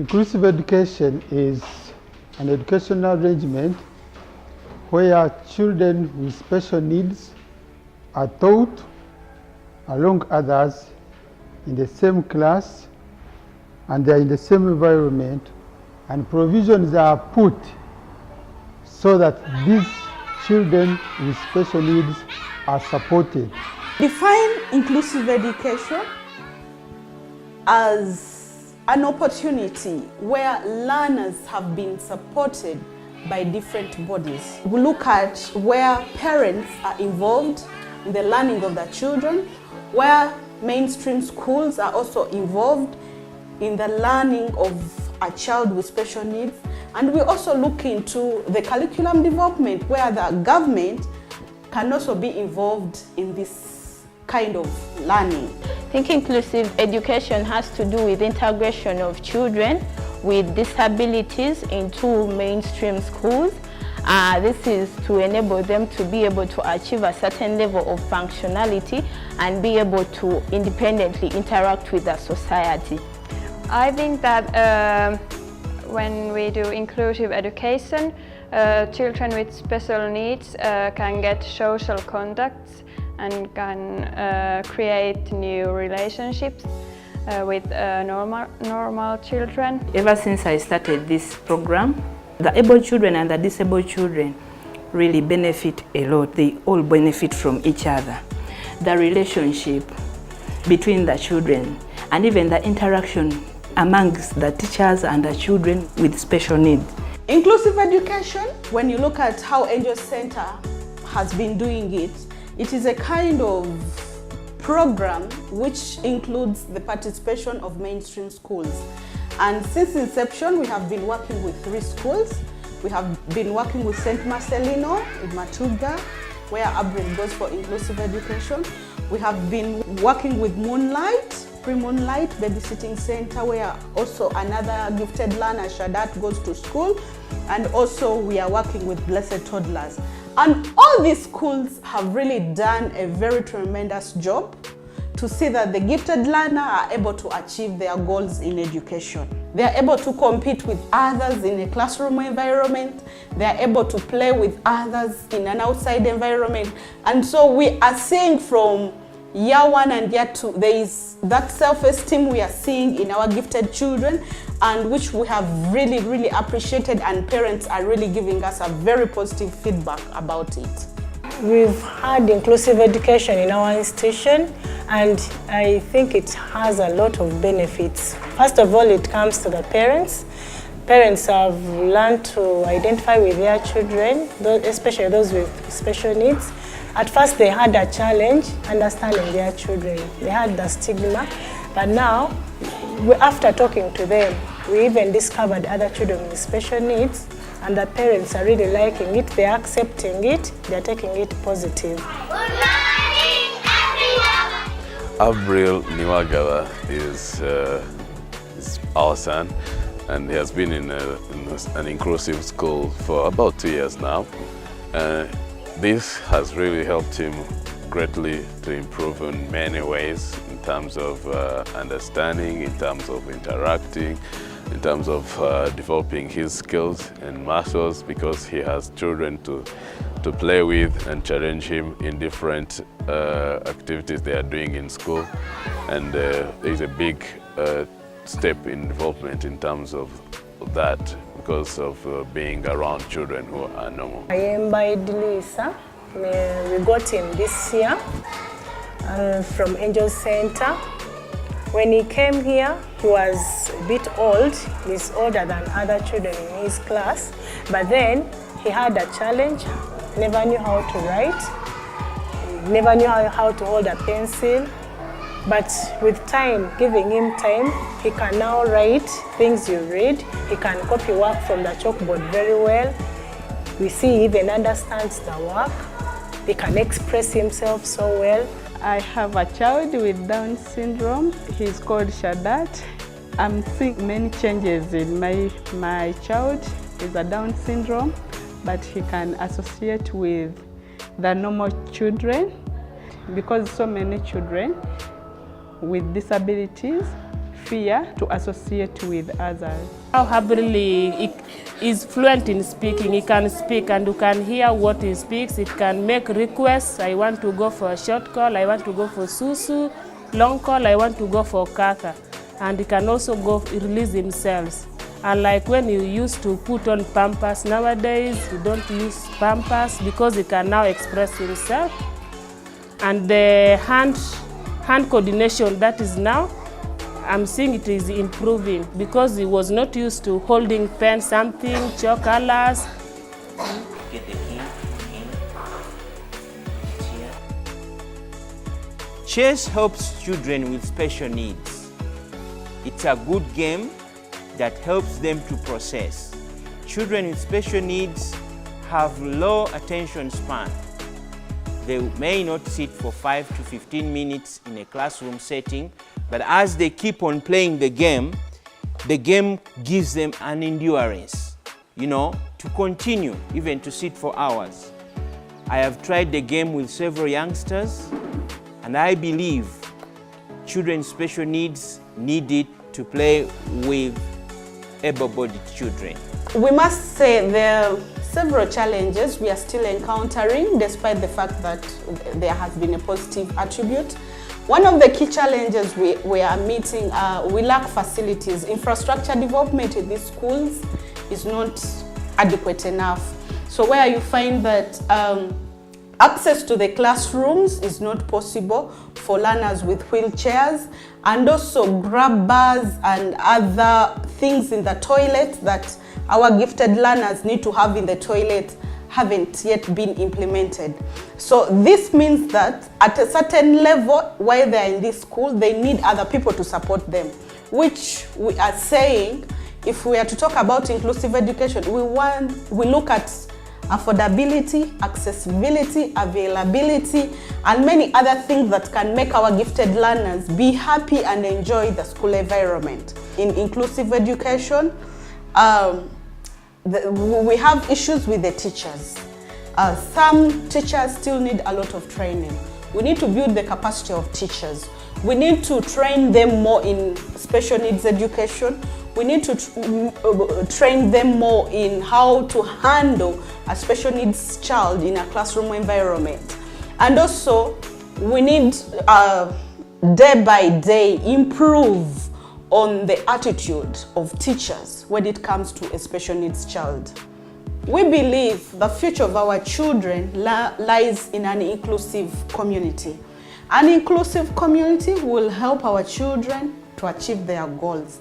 Inclusive education is an educational arrangement where children with special needs are taught along others in the same class, and they are in the same environment, and provisions are put so that these children with special needs are supported. Define inclusive education as an opportunity where learners have been supported by different bodies. We look at where parents are involved in the learning of their children, where mainstream schools are also involved in the learning of a child with special needs, and we also look into the curriculum development where the government can also be involved in this kind of learning. I think inclusive education has to do with integration of children with disabilities into mainstream schools. This is to enable them to be able to achieve a certain level of functionality and be able to independently interact with the society. I think that when we do inclusive education, children with special needs can get social contacts and can create new relationships with normal children. Ever since I started this program, the able children and the disabled children really benefit a lot. They all benefit from each other. The relationship between the children and even the interaction amongst the teachers and the children with special needs. Inclusive education, when you look at how Angel Center has been doing it, it is a kind of program which includes the participation of mainstream schools. And since inception, we have been working with 3 schools. We have been working with St. Marcelino in Matuga, where Abril goes for inclusive education. We have been working with Moonlight, Pre-Moonlight Babysitting Center, where also another gifted learner, Shadat, goes to school. And also we are working with Blessed Toddlers. And all these schools have really done a very tremendous job to see that the gifted learner are able to achieve their goals in education. They are able to compete with others in a classroom environment. They are able to play with others in an outside environment. And so we are seeing from year 1 and year 2, there is that self-esteem we are seeing in our gifted children, and which we have really appreciated, and parents are really giving us a very positive feedback about it. We've had inclusive education in our institution, and I think it has a lot of benefits. First of all, it comes to the parents. Parents have learned to identify with their children, especially those with special needs. At first, they had a challenge understanding their children. They had the stigma, but now, after talking to them, we even discovered other children with special needs, and the parents are really liking it. They're accepting it. They're taking it positive. Good morning, everyone. Abril Niwagawa is our son, and he has been in an inclusive school for about 2 years now. This has really helped him greatly to improve in many ways, in terms of understanding, in terms of interacting, in terms of developing his skills and muscles, because he has children to play with and challenge him in different activities they are doing in school. And there is a big step in development in terms of that, because of being around children who are normal. I am by Delisa. We got him this year from Angel Center. When he came here, he was a bit old. He's older than other children in his class. But then he had a challenge, never knew how to write, never knew how to hold a pencil. But with time, giving him time, he can now write things you read. He can copy work from the chalkboard very well. We see he even understands the work. He can express himself so well. I have a child with Down syndrome. He's called Shadat. I'm seeing many changes in my child. He's a Down syndrome, but he can associate with the normal children, because so many children with disabilities fear to associate with others. How happily is fluent in speaking. He can speak and you can hear what he speaks. It can make requests. I want to go for a short call. I want to go for susu. Long call. I want to go for kaka. And he can also go release himself. Unlike when you used to put on pampers, nowadays you don't use pampers because he can now express himself. And the hand coordination that is now, I'm seeing it is improving because he was not used to holding pen, something, chalk colors. Get the key in. Chess helps children with special needs. It's a good game that helps them to process. Children with special needs have low attention span. They may not sit for 5 to 15 minutes in a classroom setting, but as they keep on playing the game gives them an endurance, to continue, even to sit for hours. I have tried the game with several youngsters, and I believe children with special needs need it to play with able-bodied children. We must say there are several challenges we are still encountering despite the fact that there has been a positive attribute. One of the key challenges we are meeting, we lack facilities. Infrastructure development in these schools is not adequate enough. So where you find that access to the classrooms is not possible for learners with wheelchairs, and also grab bars and other things in the toilet that our gifted learners need to have in the toilet haven't yet been implemented. So this means that at a certain level, while they're in this school, they need other people to support them, which we are saying, if we are to talk about inclusive education, we look at affordability, accessibility, availability, and many other things that can make our gifted learners be happy and enjoy the school environment. In inclusive education, we have issues with the teachers. Some teachers still need a lot of training. We need to build the capacity of teachers. We need to train them more in special needs education. We need to train them more in how to handle a special needs child in a classroom environment. And also, we need day by day improve on the attitude of teachers when it comes to a special needs child. We believe the future of our children lies in an inclusive community. An inclusive community will help our children to achieve their goals.